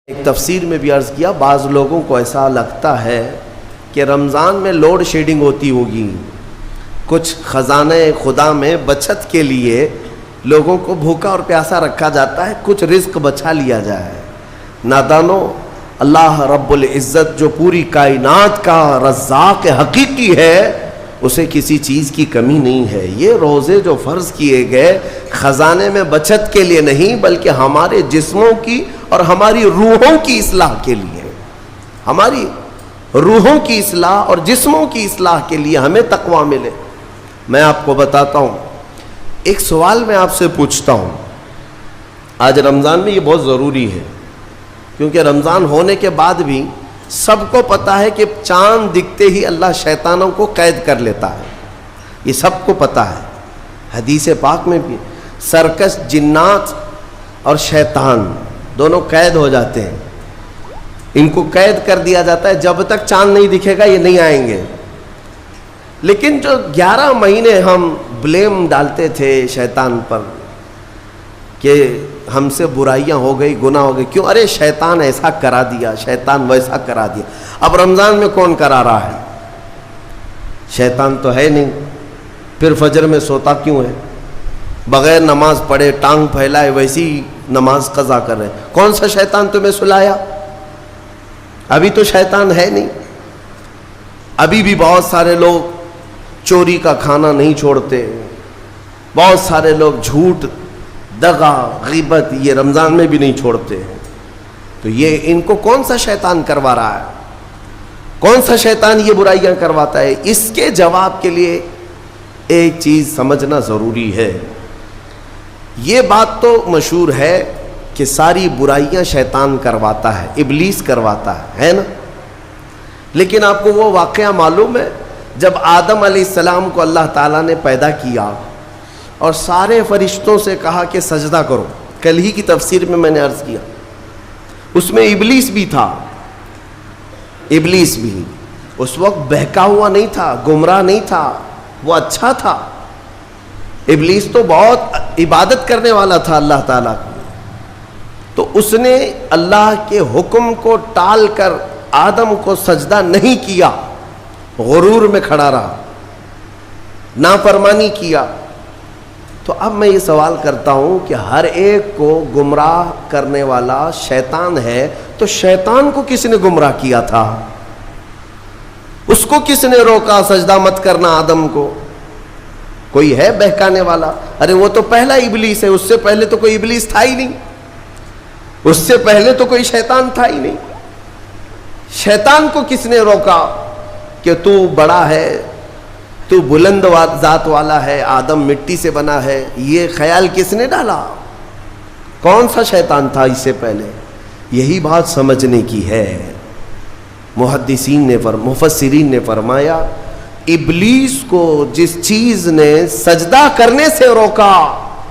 ایک تفسیر میں بھی عرض کیا، بعض لوگوں کو ایسا لگتا ہے کہ رمضان میں لوڈ شیڈنگ ہوتی ہوگی، کچھ خزانہ خدا میں بچت کے لیے لوگوں کو بھوکا اور پیاسا رکھا جاتا ہے، کچھ رزق بچا لیا جائے۔ نادانو، اللہ رب العزت جو پوری کائنات کا رزاق حقیقی ہے، اسے کسی چیز کی کمی نہیں ہے۔ یہ روزے جو فرض کیے گئے خزانے میں بچت کے لیے نہیں، بلکہ ہمارے جسموں کی اور ہماری روحوں کی اصلاح کے لیے، ہماری روحوں کی اصلاح اور جسموں کی اصلاح کے لیے ہمیں تقویٰ ملے۔ میں آپ کو بتاتا ہوں، ایک سوال میں آپ سے پوچھتا ہوں، آج رمضان میں یہ بہت ضروری ہے، کیونکہ رمضان ہونے کے بعد بھی سب کو پتا ہے کہ چاند دکھتے ہی اللہ شیطانوں کو قید کر لیتا ہے، یہ سب کو پتا ہے۔ حدیث پاک میں بھی سرکش جنات اور شیطان دونوں قید ہو جاتے ہیں، ان کو قید کر دیا جاتا ہے، جب تک چاند نہیں دکھے گا یہ نہیں آئیں گے۔ لیکن جو 11 مہینے ہم بلیم ڈالتے تھے شیطان پر کہ ہم سے برائیاں ہو گئی، گناہ ہو گئی، کیوں؟ ارے شیطان ایسا کرا دیا، شیطان ویسا کرا دیا۔ اب رمضان میں کون کرا رہا ہے؟ شیطان تو ہے نہیں، پھر فجر میں سوتا کیوں ہے؟ بغیر نماز پڑھے ٹانگ پھیلائے ویسی نماز قضا کر رہے۔ کون سا شیطان تمہیں سلایا؟ ابھی تو شیطان ہے نہیں۔ ابھی بھی بہت سارے لوگ چوری کا کھانا نہیں چھوڑتے، بہت سارے لوگ جھوٹ، دغا، غیبت یہ رمضان میں بھی نہیں چھوڑتے ہیں۔ تو یہ ان کو کون سا شیطان کروا رہا ہے؟ کون سا شیطان یہ برائیاں کرواتا ہے؟ اس کے جواب کے لیے ایک چیز سمجھنا ضروری ہے۔ یہ بات تو مشہور ہے کہ ساری برائیاں شیطان کرواتا ہے، ابلیس کرواتا ہے نا؟ لیکن آپ کو وہ واقعہ معلوم ہے جب آدم علیہ السلام کو اللہ تعالیٰ نے پیدا کیا اور سارے فرشتوں سے کہا کہ سجدہ کرو، کل ہی کی تفسیر میں میں نے عرض کیا، اس میں ابلیس بھی تھا۔ ابلیس بھی اس وقت بہکا ہوا نہیں تھا، گمراہ نہیں تھا، وہ اچھا تھا۔ ابلیس تو بہت عبادت کرنے والا تھا اللہ تعالیٰ کی، تو اس نے اللہ کے حکم کو ٹال کر آدم کو سجدہ نہیں کیا، غرور میں کھڑا رہا، نافرمانی کیا۔ تو اب میں یہ سوال کرتا ہوں کہ ہر ایک کو گمراہ کرنے والا شیطان ہے، تو شیطان کو کس نے گمراہ کیا تھا؟ اس کو کس نے روکا سجدہ مت کرنا آدم کو؟ کوئی ہے بہکانے والا؟ ارے وہ تو پہلا ابلیس ہے، اس سے پہلے تو کوئی ابلیس تھا ہی نہیں، اس سے پہلے تو کوئی شیطان تھا ہی نہیں۔ شیطان کو کس نے روکا کہ تو بڑا ہے، تو بلند ذات والا ہے، آدم مٹی سے بنا ہے؟ یہ خیال کس نے ڈالا؟ کون سا شیطان تھا اس سے پہلے؟ یہی بات سمجھنے کی ہے۔ محدثین نے مفسرین نے فرمایا، ابلیس کو جس چیز نے سجدہ کرنے سے روکا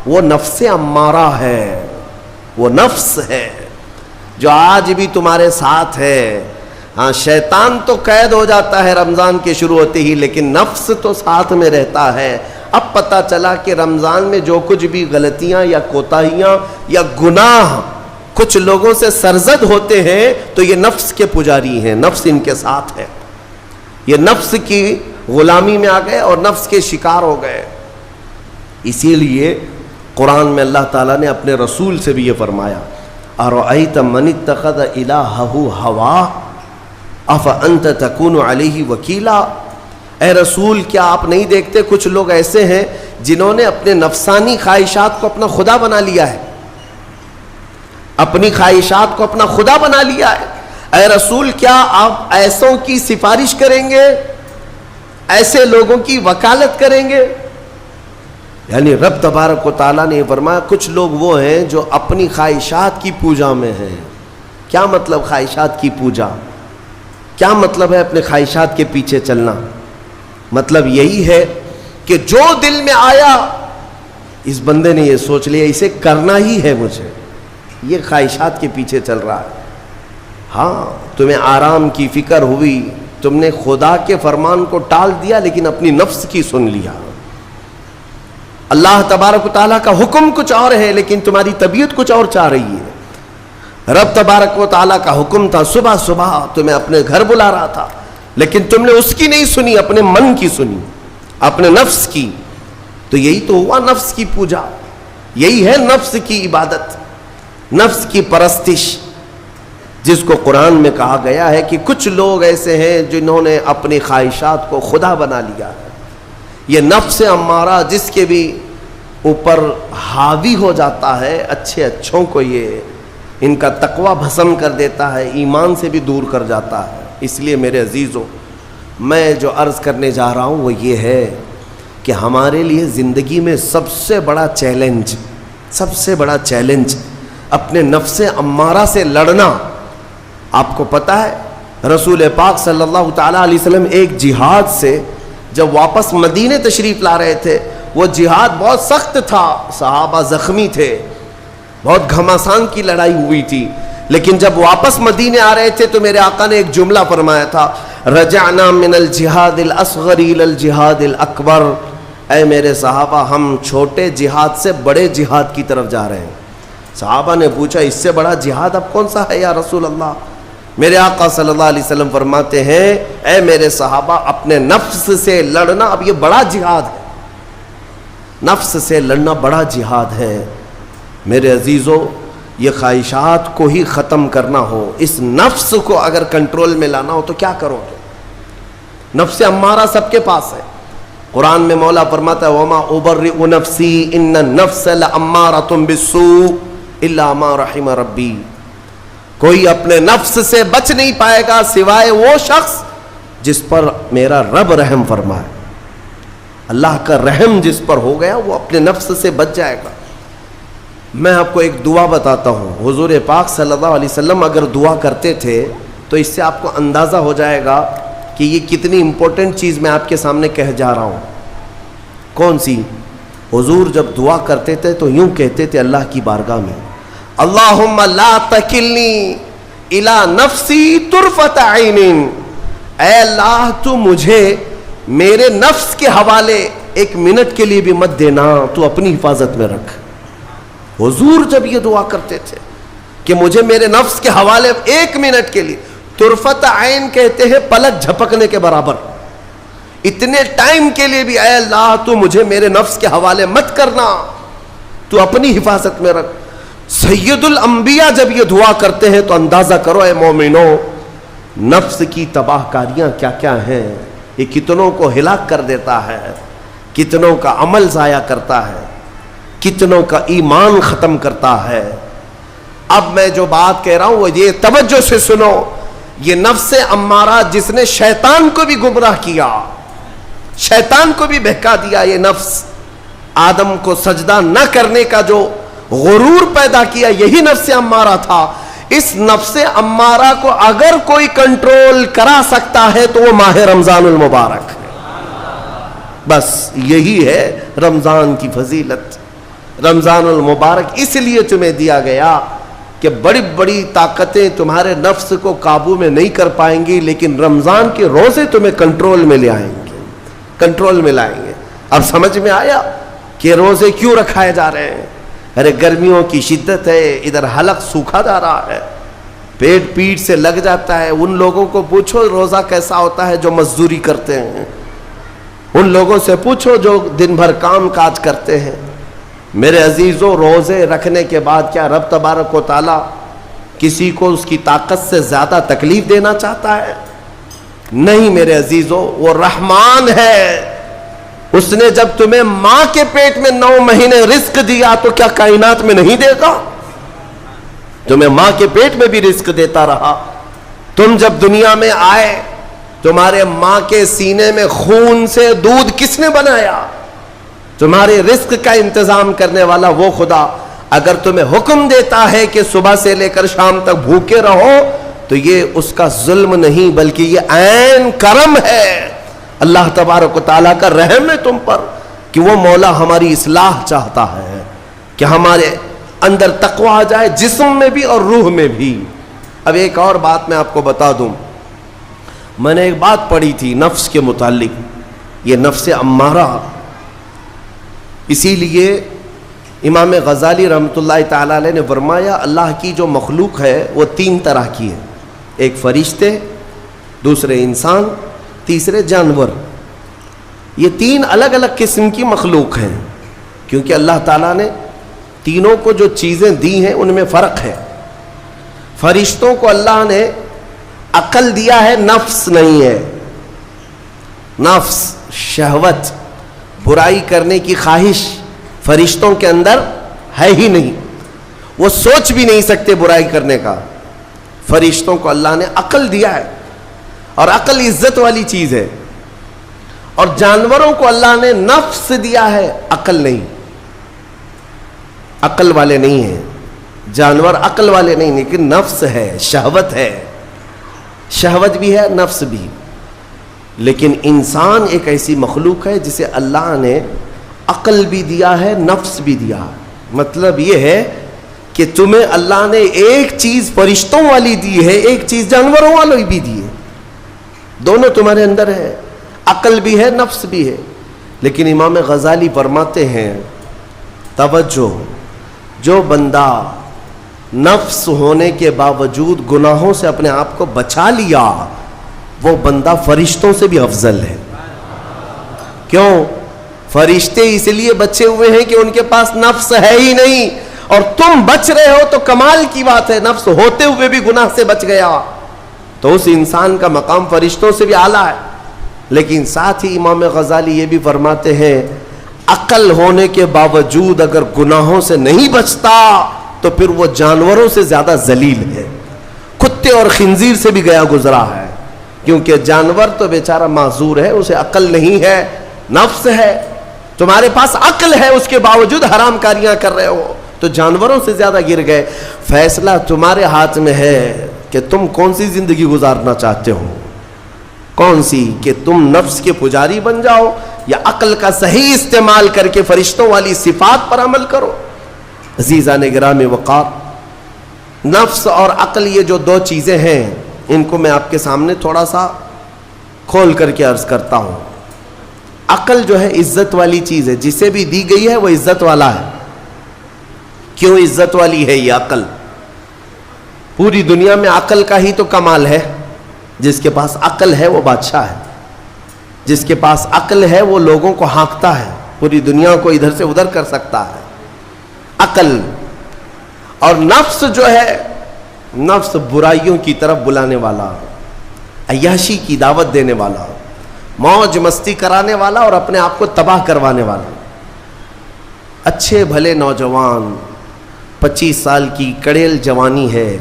وہ نفس امارہ ہے، وہ نفس ہے جو آج بھی تمہارے ساتھ ہے۔ ہاں، شیطان تو قید ہو جاتا ہے رمضان کے شروع ہوتے ہی، لیکن نفس تو ساتھ میں رہتا ہے۔ اب پتہ چلا کہ رمضان میں جو کچھ بھی غلطیاں یا کوتاہیاں یا گناہ کچھ لوگوں سے سرزد ہوتے ہیں تو یہ نفس کے پجاری ہیں، نفس ان کے ساتھ ہے، یہ نفس کی غلامی میں آ گئے اور نفس کے شکار ہو گئے۔ اسی لیے قرآن میں اللہ تعالیٰ نے اپنے رسول سے بھی یہ فرمایا، اَرَأَيْتَ مَنِ اتَّخَذَ إِلَٰهَهُ هَوَاهُ أَفَأَنْتَ تَكُونُ عَلَيْهِ وَكِيلًا۔ اے رسول، کیا آپ نہیں دیکھتے کچھ لوگ ایسے ہیں جنہوں نے اپنے نفسانی خواہشات کو اپنا خدا بنا لیا ہے، اپنی خواہشات کو اپنا خدا بنا لیا ہے۔ اے رسول، کیا آپ ایسوں کی سفارش کریں گے، ایسے لوگوں کی وکالت کریں گے؟ یعنی رب تبارک و تعالیٰ نے فرمایا کچھ لوگ وہ ہیں جو اپنی خواہشات کی پوجا میں ہیں۔ کیا مطلب خواہشات کی پوجا؟ کیا مطلب ہے اپنے خواہشات کے پیچھے چلنا؟ مطلب یہی ہے کہ جو دل میں آیا اس بندے نے یہ سوچ لیا اسے کرنا ہی ہے مجھے، یہ خواہشات کے پیچھے چل رہا ہے۔ ہاں، تمہیں آرام کی فکر ہوئی، تم نے خدا کے فرمان کو ٹال دیا لیکن اپنی نفس کی سن لیا۔ اللہ تبارک و تعالیٰ کا حکم کچھ اور ہے لیکن تمہاری طبیعت کچھ اور چاہ رہی ہے۔ رب تبارک و تعالیٰ کا حکم تھا، صبح صبح تمہیں اپنے گھر بلا رہا تھا، لیکن تم نے اس کی نہیں سنی، اپنے من کی سنی، اپنے نفس کی. تو یہی تو ہوا نفس کی پوجا، یہی ہے نفس کی عبادت، نفس کی پرستش، جس کو قرآن میں کہا گیا ہے کہ کچھ لوگ ایسے ہیں جنہوں نے اپنی خواہشات کو خدا بنا لیا ہے. یہ نفس امارہ جس کے بھی اوپر حاوی ہو جاتا ہے، اچھے اچھوں کو یہ ان کا تقوی بھسم کر دیتا ہے، ایمان سے بھی دور کر جاتا ہے. اس لیے میرے عزیزو، میں جو عرض کرنے جا رہا ہوں وہ یہ ہے کہ ہمارے لیے زندگی میں سب سے بڑا چیلنج اپنے نفس امارہ سے لڑنا. آپ کو پتہ ہے رسول پاک صلی اللہ تعالیٰ علیہ وسلم ایک جہاد سے جب واپس مدینے تشریف لا رہے تھے، وہ جہاد بہت سخت تھا، صحابہ زخمی تھے، بہت گھماسان کی لڑائی ہوئی تھی، لیکن جب واپس مدینے آ رہے تھے تو میرے آقا نے ایک جملہ فرمایا تھا، رجعنا من الجہاد الاصغر الى الجہاد الاکبر. اے میرے صحابہ، ہم چھوٹے جہاد سے بڑے جہاد کی طرف جا رہے ہیں. صحابہ نے پوچھا اس سے بڑا جہاد اب کون سا ہے یا رسول اللہ؟ میرے آقا صلی اللہ علیہ وسلم فرماتے ہیں، اے میرے صحابہ، اپنے نفس سے لڑنا اب یہ بڑا جہاد ہے، نفس سے لڑنا بڑا جہاد ہے. میرے عزیزو، یہ خواہشات کو ہی ختم کرنا ہو، اس نفس کو اگر کنٹرول میں لانا ہو تو کیا کرو گے؟ نفس امارہ سب کے پاس ہے. قرآن میں مولا فرماتا ہے وَمَا أُبَرِّئُ نَفْسِي إِنَّ النَّفْسَ لَأَمَّارَةٌ بِالسُّوءِ إِلَّا مَا رَحِمَ رَبِّي. کوئی اپنے نفس سے بچ نہیں پائے گا سوائے وہ شخص جس پر میرا رب رحم فرمائے. اللہ کا رحم جس پر ہو گیا وہ اپنے نفس سے بچ جائے گا. میں آپ کو ایک دعا بتاتا ہوں. حضور پاک صلی اللہ علیہ وسلم اگر دعا کرتے تھے تو اس سے آپ کو اندازہ ہو جائے گا کہ یہ کتنی امپورٹنٹ چیز میں آپ کے سامنے کہہ جا رہا ہوں. کون سی؟ حضور جب دعا کرتے تھے تو یوں کہتے تھے اللہ کی بارگاہ میں، اللہم لا تکلنی الی نفسی طرفۃ عین. اے اللہ تو مجھے میرے نفس کے حوالے ایک منٹ کے لیے بھی مت دینا، تو اپنی حفاظت میں رکھ. حضور جب یہ دعا کرتے تھے کہ مجھے میرے نفس کے حوالے ایک منٹ کے لیے، طرفۃ عین کہتے ہیں پلک جھپکنے کے برابر، اتنے ٹائم کے لیے بھی اے اللہ تو مجھے میرے نفس کے حوالے مت کرنا، تو اپنی حفاظت میں رکھ. سید الانبیاء جب یہ دعا کرتے ہیں تو اندازہ کرو اے مومنو، نفس کی تباہ کاریاں کیا کیا ہیں. یہ کتنوں کو ہلاک کر دیتا ہے، کتنوں کا عمل ضائع کرتا ہے، کتنوں کا ایمان ختم کرتا ہے. اب میں جو بات کہہ رہا ہوں وہ یہ توجہ سے سنو. یہ نفس امارہ جس نے شیطان کو بھی گمراہ کیا، شیطان کو بھی بہکا دیا، یہ نفس آدم کو سجدہ نہ کرنے کا جو غرور پیدا کیا، یہی نفس امارہ تھا. اس نفس امارہ کو اگر کوئی کنٹرول کرا سکتا ہے تو وہ ماہ رمضان المبارک ہے. بس یہی ہے رمضان کی فضیلت. رمضان المبارک اس لیے تمہیں دیا گیا کہ بڑی بڑی طاقتیں تمہارے نفس کو قابو میں نہیں کر پائیں گی، لیکن رمضان کے روزے تمہیں کنٹرول میں لے آئیں گے، کنٹرول میں لائیں گے. اب سمجھ میں آیا کہ روزے کیوں رکھائے جا رہے ہیں؟ ارے گرمیوں کی شدت ہے، ادھر حلق سوکھا جا رہا ہے، پیٹ پیٹ سے لگ جاتا ہے. ان لوگوں کو پوچھو روزہ کیسا ہوتا ہے جو مزدوری کرتے ہیں، ان لوگوں سے پوچھو جو دن بھر کام کاج کرتے ہیں. میرے عزیزوں، روزے رکھنے کے بعد کیا رب تبارک و تعالی کسی کو اس کی طاقت سے زیادہ تکلیف دینا چاہتا ہے؟ نہیں میرے عزیزوں، وہ رحمان ہے. اس نے جب تمہیں ماں کے پیٹ میں 9 مہینے رزق دیا تو کیا کائنات میں نہیں دے گا؟ تمہیں ماں کے پیٹ میں بھی رزق دیتا رہا. تم جب دنیا میں آئے، تمہارے ماں کے سینے میں خون سے دودھ کس نے بنایا؟ تمہارے رزق کا انتظام کرنے والا وہ خدا. اگر تمہیں حکم دیتا ہے کہ صبح سے لے کر شام تک بھوکے رہو تو یہ اس کا ظلم نہیں بلکہ یہ عین کرم ہے. اللہ تبارک و تعالیٰ کا رحم ہے تم پر کہ وہ مولا ہماری اصلاح چاہتا ہے کہ ہمارے اندر تقویٰ آ جائے، جسم میں بھی اور روح میں بھی. اب ایک اور بات میں آپ کو بتا دوں. میں نے ایک بات پڑھی تھی نفس کے متعلق. یہ نفس امارہ اسی لیے امام غزالی رحمۃ اللہ تعالیٰ علیہ نے فرمایا اللہ کی جو مخلوق ہے وہ 3 طرح کی ہے، ایک فرشتے، دوسرے انسان، تیسرے جانور۔ یہ 3 الگ الگ قسم کی مخلوق ہیں، کیونکہ اللہ تعالیٰ نے تینوں کو جو چیزیں دی ہیں ان میں فرق ہے۔ فرشتوں کو اللہ نے عقل دیا ہے، نفس نہیں ہے۔ نفس، شہوت، برائی کرنے کی خواہش فرشتوں کے اندر ہے ہی نہیں، وہ سوچ بھی نہیں سکتے برائی کرنے کا۔ فرشتوں کو اللہ نے عقل دیا ہے، اور عقل عزت والی چیز ہے۔ اور جانوروں کو اللہ نے نفس دیا ہے، عقل نہیں، عقل والے نہیں ہیں جانور، عقل والے نہیں، لیکن نفس ہے، شہوت ہے، شہوت بھی ہے، نفس بھی۔ لیکن انسان ایک ایسی مخلوق ہے جسے اللہ نے عقل بھی دیا ہے، نفس بھی دیا ہے۔ مطلب یہ ہے کہ تمہیں اللہ نے ایک چیز فرشتوں والی دی ہے، ایک چیز جانوروں والی بھی دی ہے، دونوں تمہارے اندر ہے، عقل بھی ہے، نفس بھی ہے۔ لیکن امام غزالی فرماتے ہیں توجہ، جو بندہ نفس ہونے کے باوجود گناہوں سے اپنے آپ کو بچا لیا، وہ بندہ فرشتوں سے بھی افضل ہے۔ کیوں؟ فرشتے اس لیے بچے ہوئے ہیں کہ ان کے پاس نفس ہے ہی نہیں، اور تم بچ رہے ہو تو کمال کی بات ہے، نفس ہوتے ہوئے بھی گناہ سے بچ گیا تو اس انسان کا مقام فرشتوں سے بھی اعلیٰ ہے۔ لیکن ساتھ ہی امام غزالی یہ بھی فرماتے ہیں عقل ہونے کے باوجود اگر گناہوں سے نہیں بچتا تو پھر وہ جانوروں سے زیادہ ذلیل ہے، کتے اور خنزیر سے بھی گیا گزرا ہے، کیونکہ جانور تو بیچارہ معذور ہے، اسے عقل نہیں ہے، نفس ہے۔ تمہارے پاس عقل ہے، اس کے باوجود حرام کاریاں کر رہے ہو تو جانوروں سے زیادہ گر گئے۔ فیصلہ تمہارے ہاتھ میں ہے کہ تم کون سی زندگی گزارنا چاہتے ہو، کون سی، کہ تم نفس کے پجاری بن جاؤ یا عقل کا صحیح استعمال کر کے فرشتوں والی صفات پر عمل کرو۔ عزیزان گرامی وقار، نفس اور عقل یہ جو 2 چیزیں ہیں، ان کو میں آپ کے سامنے تھوڑا سا کھول کر کے عرض کرتا ہوں۔ عقل جو ہے عزت والی چیز ہے، جسے بھی دی گئی ہے وہ عزت والا ہے۔ کیوں عزت والی ہے یہ عقل؟ پوری دنیا میں عقل کا ہی تو کمال ہے، جس کے پاس عقل ہے وہ بادشاہ ہے، جس کے پاس عقل ہے وہ لوگوں کو ہانکتا ہے، پوری دنیا کو ادھر سے ادھر کر سکتا ہے۔ عقل اور نفس جو ہے، نفس برائیوں کی طرف بلانے والا، عیاشی کی دعوت دینے والا، موج مستی کرانے والا اور اپنے آپ کو تباہ کروانے والا۔ اچھے بھلے نوجوان 25 سال کی کڑیل جوانی ہے،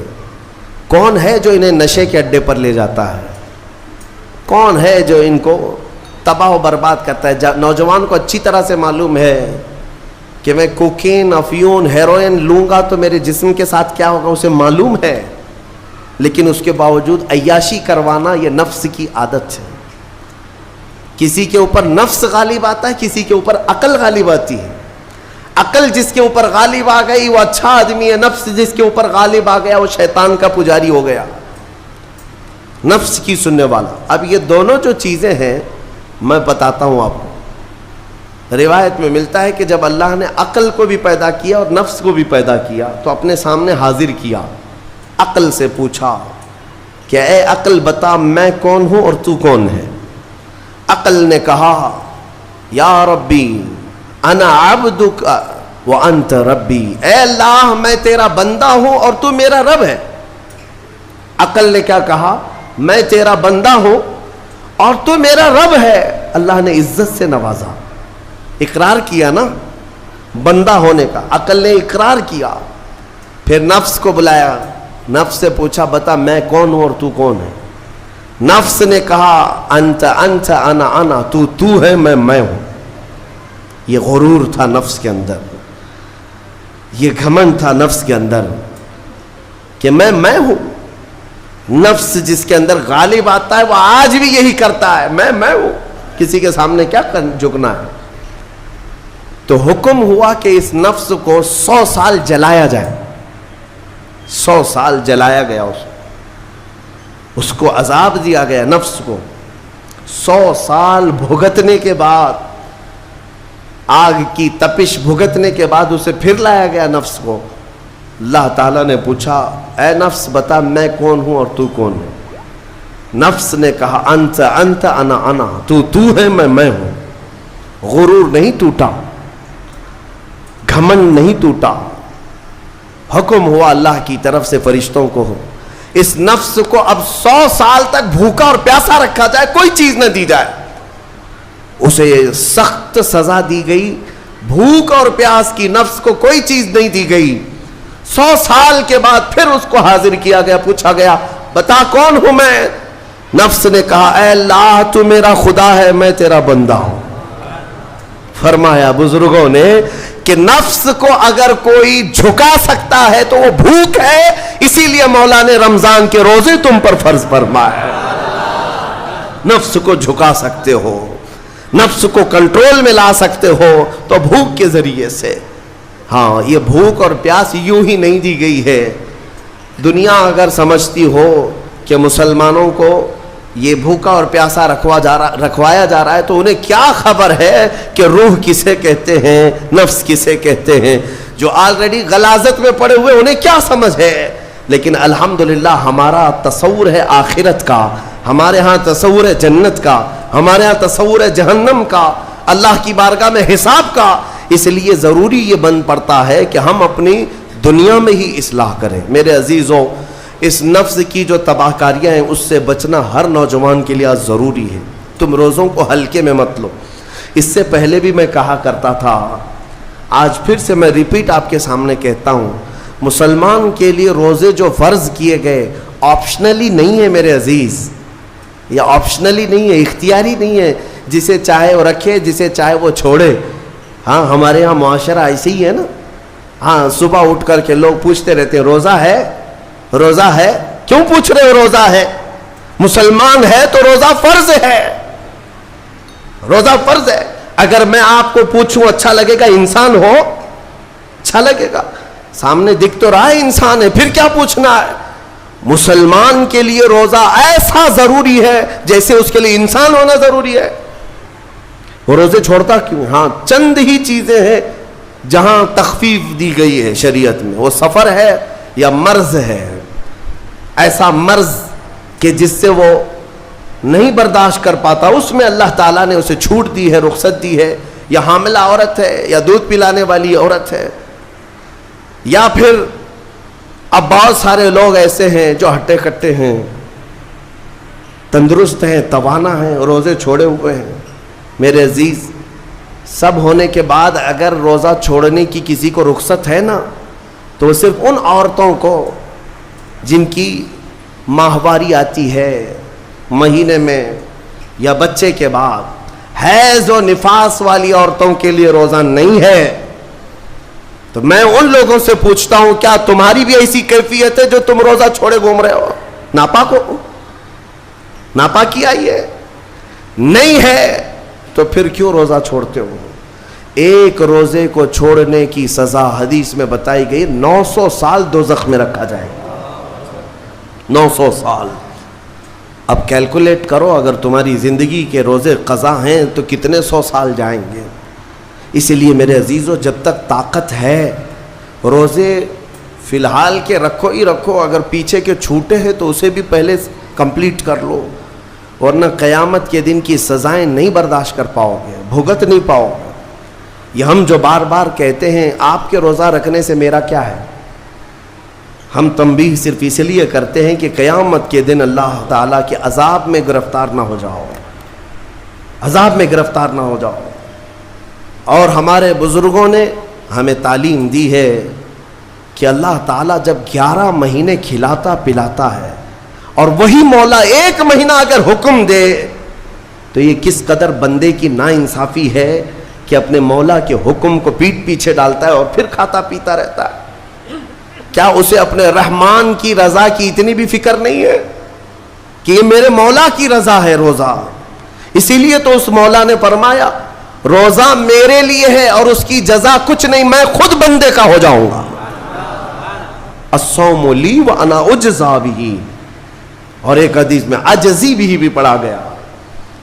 کون ہے جو انہیں نشے کے اڈے پر لے جاتا ہے؟ کون ہے جو ان کو تباہ و برباد کرتا ہے؟ نوجوان کو اچھی طرح سے معلوم ہے کہ میں کوکین، افیون، ہیروئن لوں گا تو میرے جسم کے ساتھ کیا ہوگا، اسے معلوم ہے، لیکن اس کے باوجود عیاشی کروانا یہ نفس کی عادت ہے۔ کسی کے اوپر نفس غالب آتا ہے، کسی کے اوپر عقل غالب آتی ہے۔ عقل جس کے اوپر غالب آ گئی وہ اچھا آدمی ہے، نفس جس کے اوپر غالب آ گیا وہ شیطان کا پجاری ہو گیا، نفس کی سننے والا۔ اب یہ دونوں جو چیزیں ہیں میں بتاتا ہوں آپ کو۔ روایت میں ملتا ہے کہ جب اللہ نے عقل کو بھی پیدا کیا اور نفس کو بھی پیدا کیا تو اپنے سامنے حاضر کیا، عقل سے پوچھا کہ اے عقل بتا میں کون ہوں اور تو کون ہے؟ عقل نے کہا یا ربی انا عبدک وانت ربی، اے اللہ میں تیرا بندہ ہوں اور تو میرا رب ہے۔ عقل نے کیا کہا؟ میں تیرا بندہ ہوں اور تو میرا رب ہے۔ اللہ نے عزت سے نوازا، اقرار کیا نا بندہ ہونے کا، عقل نے اقرار کیا۔ پھر نفس کو بلایا، نفس سے پوچھا بتا میں کون ہوں اور تو کون ہے؟ نفس نے کہا انت انت انا انا، تو ہے میں ہوں۔ یہ غرور تھا نفس کے اندر، یہ گھمنڈ تھا نفس کے اندر کہ میں ہوں۔ نفس جس کے اندر غالب آتا ہے وہ آج بھی یہی کرتا ہے، میں ہوں، کسی کے سامنے کیا جھکنا ہے۔ تو حکم ہوا کہ اس نفس کو 100 سال جلایا جائے۔ 100 سال جلایا گیا، اس کو عذاب دیا گیا نفس کو۔ 100 سال بھگتنے کے بعد آگ کی تپش بھگتنے کے بعد اسے پھر لایا گیا نفس کو. اللہ تعالیٰ نے پوچھا اے نفس بتا میں کون ہوں اور تو کون ہے؟ نفس نے کہا انت انت انا انا، تو ہے میں ہوں. غرور نہیں ٹوٹا، گھمنڈ نہیں ٹوٹا. حکم ہوا اللہ کی طرف سے فرشتوں کو، اس نفس کو اب 100 سال تک بھوکا اور پیاسا رکھا جائے، کوئی چیز نہ دی جائے. اسے سخت سزا دی گئی. بھوک اور پیاس کی نفس کو کوئی چیز نہیں دی گئی. 100 سال کے بعد پھر اس کو حاضر کیا گیا، پوچھا گیا بتا کون ہوں میں؟ نفس نے کہا اے اللہ تو میرا خدا ہے، میں تیرا بندہ ہوں. فرمایا بزرگوں نے کہ نفس کو اگر کوئی جھکا سکتا ہے تو وہ بھوک ہے. اسی لیے مولا نے رمضان کے روزے تم پر فرض فرمائے. نفس کو جھکا سکتے ہو، نفس کو کنٹرول میں لا سکتے ہو تو بھوک کے ذریعے سے. ہاں یہ بھوک اور پیاس یوں ہی نہیں دی گئی ہے. دنیا اگر سمجھتی ہو کہ مسلمانوں کو یہ بھوکا اور پیاسا رکھوایا جا رہا ہے تو انہیں کیا خبر ہے کہ روح کسے کہتے ہیں، نفس کسے کہتے ہیں. جو آلریڈی غلاظت میں پڑے ہوئے انہیں کیا سمجھ ہے. لیکن الحمدللہ ہمارا تصور ہے آخرت کا، ہمارے ہاں تصور ہے جنت کا، ہمارے ہاں تصور ہے جہنم کا، اللہ کی بارگاہ میں حساب کا. اس لیے ضروری یہ بن پڑتا ہے کہ ہم اپنی دنیا میں ہی اصلاح کریں. میرے عزیزوں اس نفس کی جو تباہ کاریاں ہیں اس سے بچنا ہر نوجوان کے لیے آج ضروری ہے. تم روزوں کو ہلکے میں مت لو. اس سے پہلے بھی میں کہا کرتا تھا، آج پھر سے میں ریپیٹ آپ کے سامنے کہتا ہوں، مسلمان کے لیے روزے جو فرض کیے گئے آپشنلی نہیں ہے میرے عزیز. یہ آپشنلی نہیں ہے، اختیاری نہیں ہے. جسے چاہے وہ رکھے، جسے چاہے وہ چھوڑے. ہاں ہمارے ہاں معاشرہ ایسے ہی ہے نا. ہاں صبح اٹھ کر کے لوگ پوچھتے رہتے ہیں روزہ ہے، روزہ ہے. کیوں پوچھ رہے ہو روزہ ہے؟ مسلمان ہے تو روزہ فرض ہے. روزہ فرض ہے. اگر میں آپ کو پوچھوں اچھا لگے گا؟ انسان ہو اچھا لگے گا. سامنے دکھ تو رہا ہے انسان ہے، پھر کیا پوچھنا ہے؟ مسلمان کے لیے روزہ ایسا ضروری ہے جیسے اس کے لیے انسان ہونا ضروری ہے. وہ روزے چھوڑتا کیوں؟ ہاں چند ہی چیزیں ہیں جہاں تخفیف دی گئی ہے شریعت میں. وہ سفر ہے یا مرض ہے، ایسا مرض کہ جس سے وہ نہیں برداشت کر پاتا، اس میں اللہ تعالیٰ نے اسے چھوٹ دی ہے، رخصت دی ہے. یا حاملہ عورت ہے، یا دودھ پلانے والی عورت ہے، یا پھر اب بہت سارے لوگ ایسے ہیں جو ہٹے کٹے ہیں، تندرست ہیں، توانا ہیں، روزے چھوڑے ہوئے ہیں. میرے عزیز سب ہونے کے بعد اگر روزہ چھوڑنے کی کسی کو رخصت ہے نا تو صرف ان عورتوں کو جن کی ماہواری آتی ہے مہینے میں یا بچے کے بعد، حیض و نفاس والی عورتوں کے لیے روزہ نہیں ہے. تو میں ان لوگوں سے پوچھتا ہوں کیا تمہاری بھی ایسی کیفیت ہے جو تم روزہ چھوڑے گھوم رہے ہو؟ ناپاک ہو؟ ناپاکی آئی ہے؟ نہیں ہے تو پھر کیوں روزہ چھوڑتے ہو؟ ایک روزے کو چھوڑنے کی سزا حدیث میں بتائی گئی 900 سال دوزخ میں رکھا جائے گا. 900 سال. اب کیلکولیٹ کرو اگر تمہاری زندگی کے روزے قضا ہیں تو کتنے 100 سال جائیں گے. اسی لیے میرے عزیزو جب تک طاقت ہے روزے فی الحال کے رکھو ہی رکھو. اگر پیچھے کے چھوٹے ہیں تو اسے بھی پہلے کمپلیٹ کر لو، ورنہ قیامت کے دن کی سزائیں نہیں برداشت کر پاؤ گے، بھگت نہیں پاؤ گے. یہ ہم جو بار بار کہتے ہیں آپ کے روزہ رکھنے سے میرا کیا ہے، ہم تنبیہ صرف اس لیے کرتے ہیں کہ قیامت کے دن اللہ تعالیٰ کے عذاب میں گرفتار نہ ہو جاؤ، عذاب میں گرفتار نہ ہو جاؤ. اور ہمارے بزرگوں نے ہمیں تعلیم دی ہے کہ اللہ تعالیٰ جب 11 مہینے کھلاتا پلاتا ہے اور وہی مولا 1 مہینہ اگر حکم دے تو یہ کس قدر بندے کی ناانصافی ہے کہ اپنے مولا کے حکم کو پیٹ پیچھے ڈالتا ہے اور پھر کھاتا پیتا رہتا ہے. کیا اسے اپنے رحمان کی رضا کی اتنی بھی فکر نہیں ہے کہ یہ میرے مولا کی رضا ہے روزہ؟ اسی لیے تو اس مولا نے فرمایا روزہ میرے لیے ہے اور اس کی جزا کچھ نہیں، میں خود بندے کا ہو جاؤں گا. الصوم لی وانا اجزا بہ. اور ایک حدیث میں عجزی بھی پڑھا گیا،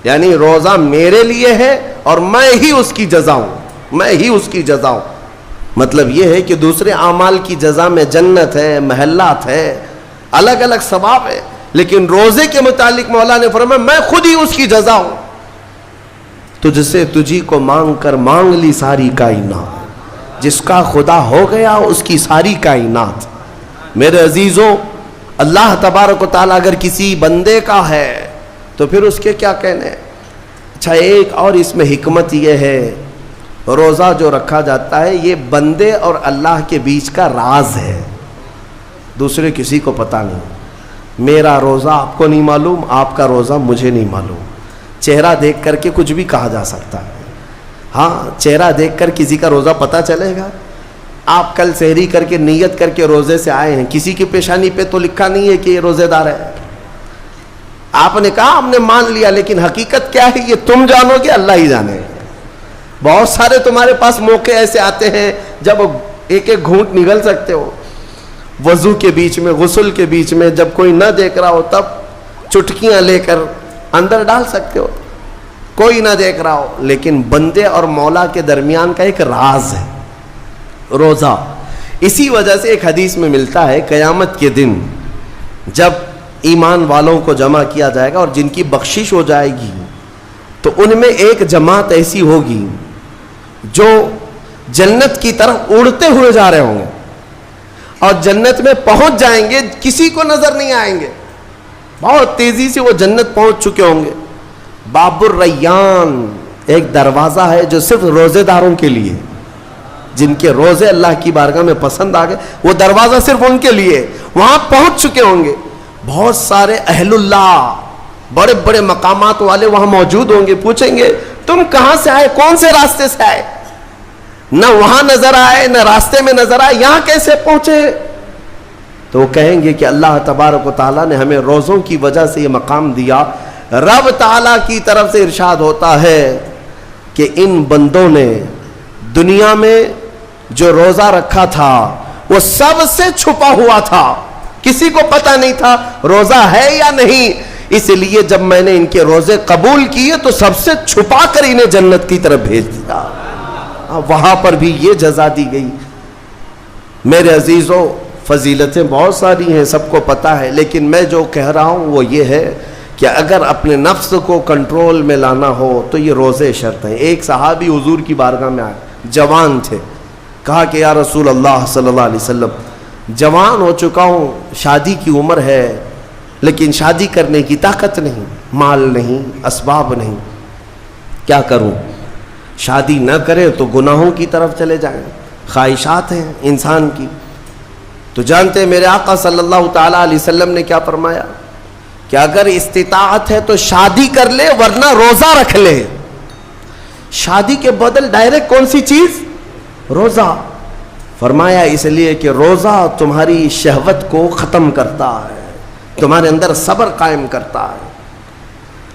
یعنی روزہ میرے لیے ہے اور میں ہی اس کی جزا ہوں، میں ہی اس کی جزا ہوں. مطلب یہ ہے کہ دوسرے اعمال کی جزا میں جنت ہے, محلات ہے, الگ الگ ثواب ہے, لیکن روزے کے متعلق مولا نے فرمایا میں خود ہی اس کی جزا ہوں. تجھ سے تجھی کو مانگ کر مانگ لی ساری کائنات, جس کا خدا ہو گیا اس کی ساری کائنات. میرے عزیزوں, اللہ تبارک و تعالیٰ اگر کسی بندے کا ہے تو پھر اس کے کیا کہنے. اچھا, ایک اور اس میں حکمت یہ ہے, روزہ جو رکھا جاتا ہے یہ بندے اور اللہ کے بیچ کا راز ہے, دوسرے کسی کو پتہ نہیں. میرا روزہ آپ کو نہیں معلوم, آپ کا روزہ مجھے نہیں معلوم. چہرہ دیکھ کر کے کچھ بھی کہا جا سکتا ہے. ہاں, چہرہ دیکھ کر کسی کا روزہ پتہ چلے گا. آپ کل سحری کر کے نیت کر کے روزے سے آئے ہیں, کسی کی پیشانی پہ تو لکھا نہیں ہے کہ یہ روزے دار ہے. آپ نے کہا ہم نے مان لیا, لیکن حقیقت کیا ہے یہ تم جانو گے, اللہ ہی جانے. بہت سارے تمہارے پاس موقع ایسے آتے ہیں جب ایک ایک گھونٹ نگل سکتے ہو, وضو کے بیچ میں, غسل کے بیچ میں, جب کوئی نہ دیکھ رہا ہو تب چٹکیاں لے کر اندر ڈال سکتے ہو, کوئی نہ دیکھ رہا ہو. لیکن بندے اور مولا کے درمیان کا ایک راز ہے روزہ. اسی وجہ سے ایک حدیث میں ملتا ہے قیامت کے دن جب ایمان والوں کو جمع کیا جائے گا اور جن کی بخشش ہو جائے گی تو ان میں ایک جماعت ایسی ہوگی جو جنت کی طرف اڑتے ہوئے جا رہے ہوں گے اور جنت میں پہنچ جائیں گے, کسی کو نظر نہیں آئیں گے, بہت تیزی سے وہ جنت پہنچ چکے ہوں گے. باب الریان ایک دروازہ ہے جو صرف روزے داروں کے لیے, جن کے روزے اللہ کی بارگاہ میں پسند آ گئے, وہ دروازہ صرف ان کے لیے. وہاں پہنچ چکے ہوں گے, بہت سارے اہل اللہ, بڑے بڑے مقامات والے وہاں موجود ہوں گے. پوچھیں گے تم کہاں سے آئے, کون سے راستے سے آئے؟ نہ وہاں نظر آئے نہ راستے میں نظر آئے, یہاں کیسے پہنچے؟ تو وہ کہیں گے کہ اللہ تبارک و تعالیٰ نے ہمیں روزوں کی وجہ سے یہ مقام دیا. رب تعالیٰ کی طرف سے ارشاد ہوتا ہے کہ ان بندوں نے دنیا میں جو روزہ رکھا تھا وہ سب سے چھپا ہوا تھا, کسی کو پتہ نہیں تھا روزہ ہے یا نہیں. اس لیے جب میں نے ان کے روزے قبول کیے تو سب سے چھپا کر انہیں جنت کی طرف بھیج دیا. وہاں پر بھی یہ جزا دی گئی. میرے عزیزوں, فضیلتیں بہت ساری ہیں, سب کو پتہ ہے, لیکن میں جو کہہ رہا ہوں وہ یہ ہے کہ اگر اپنے نفس کو کنٹرول میں لانا ہو تو یہ روزے شرط ہیں. ایک صحابی حضور کی بارگاہ میں آئے, جوان تھے, کہا کہ یا رسول اللہ صلی اللہ علیہ وسلم, جوان ہو چکا ہوں, شادی کی عمر ہے, لیکن شادی کرنے کی طاقت نہیں, مال نہیں, اسباب نہیں, کیا کروں؟ شادی نہ کرے تو گناہوں کی طرف چلے جائیں, خواہشات ہیں انسان کی. تو جانتے ہیں میرے آقا صلی اللہ تعالیٰ علیہ وسلم نے کیا فرمایا کہ اگر استطاعت ہے تو شادی کر لے, ورنہ روزہ رکھ لے. شادی کے بدل ڈائریکٹ کون سی چیز؟ روزہ. فرمایا اس لیے کہ روزہ تمہاری شہوت کو ختم کرتا ہے, تمہارے اندر صبر قائم کرتا ہے.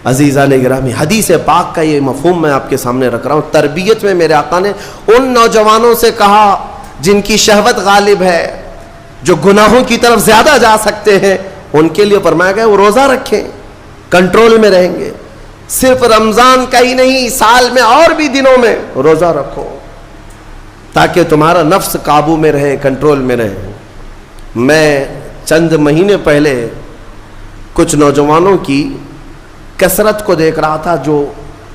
عزیزان گرامی, حدیث پاک کا یہ مفہوم میں آپ کے سامنے رکھ رہا ہوں. تربیت میں میرے آقا نے ان نوجوانوں سے کہا جن کی شہوت غالب ہے, جو گناہوں کی طرف زیادہ جا سکتے ہیں, ان کے لیے فرمایا گیا وہ روزہ رکھیں, کنٹرول میں رہیں گے. صرف رمضان کا ہی نہیں, سال میں اور بھی دنوں میں روزہ رکھو تاکہ تمہارا نفس قابو میں رہے, کنٹرول میں رہے. میں چند مہینے پہلے کچھ نوجوانوں کی کثرت کو دیکھ رہا تھا جو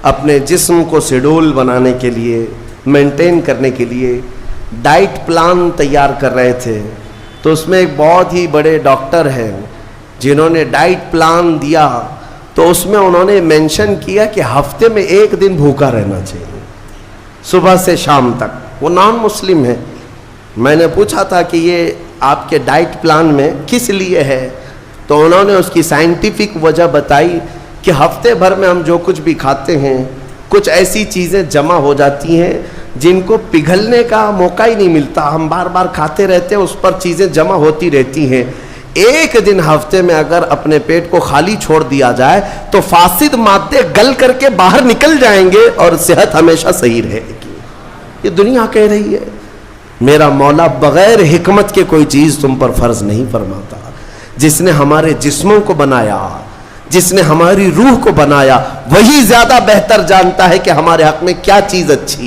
اپنے جسم کو شیڈول بنانے کے لیے, مینٹین کرنے کے لیے ڈائٹ پلان تیار کر رہے تھے. تو اس میں ایک بہت ہی بڑے ڈاکٹر ہیں جنہوں نے ڈائٹ پلان دیا, تو اس میں انہوں نے مینشن کیا کہ ہفتے میں ایک دن بھوکا رہنا چاہیے, صبح سے شام تک. وہ نان مسلم ہے. میں نے پوچھا تھا کہ یہ آپ کے ڈائٹ پلان میں کس لیے ہے, تو انہوں نے اس کی سائنٹیفک وجہ بتائی کہ ہفتے بھر میں ہم جو کچھ بھی کھاتے ہیں, کچھ ایسی چیزیں جمع ہو جاتی ہیں جن کو پگھلنے کا موقع ہی نہیں ملتا, ہم بار بار کھاتے رہتے ہیں, اس پر چیزیں جمع ہوتی رہتی ہیں. ایک دن ہفتے میں اگر اپنے پیٹ کو خالی چھوڑ دیا جائے تو فاسد مادے گل کر کے باہر نکل جائیں گے اور صحت ہمیشہ صحیح رہے گی. یہ دنیا کہہ رہی ہے. میرا مولا بغیر حکمت کے کوئی چیز تم پر فرض نہیں فرماتا. جس نے ہمارے جسموں کو بنایا, جس نے ہماری روح کو بنایا, وہی زیادہ بہتر جانتا ہے کہ ہمارے حق میں کیا چیز اچھی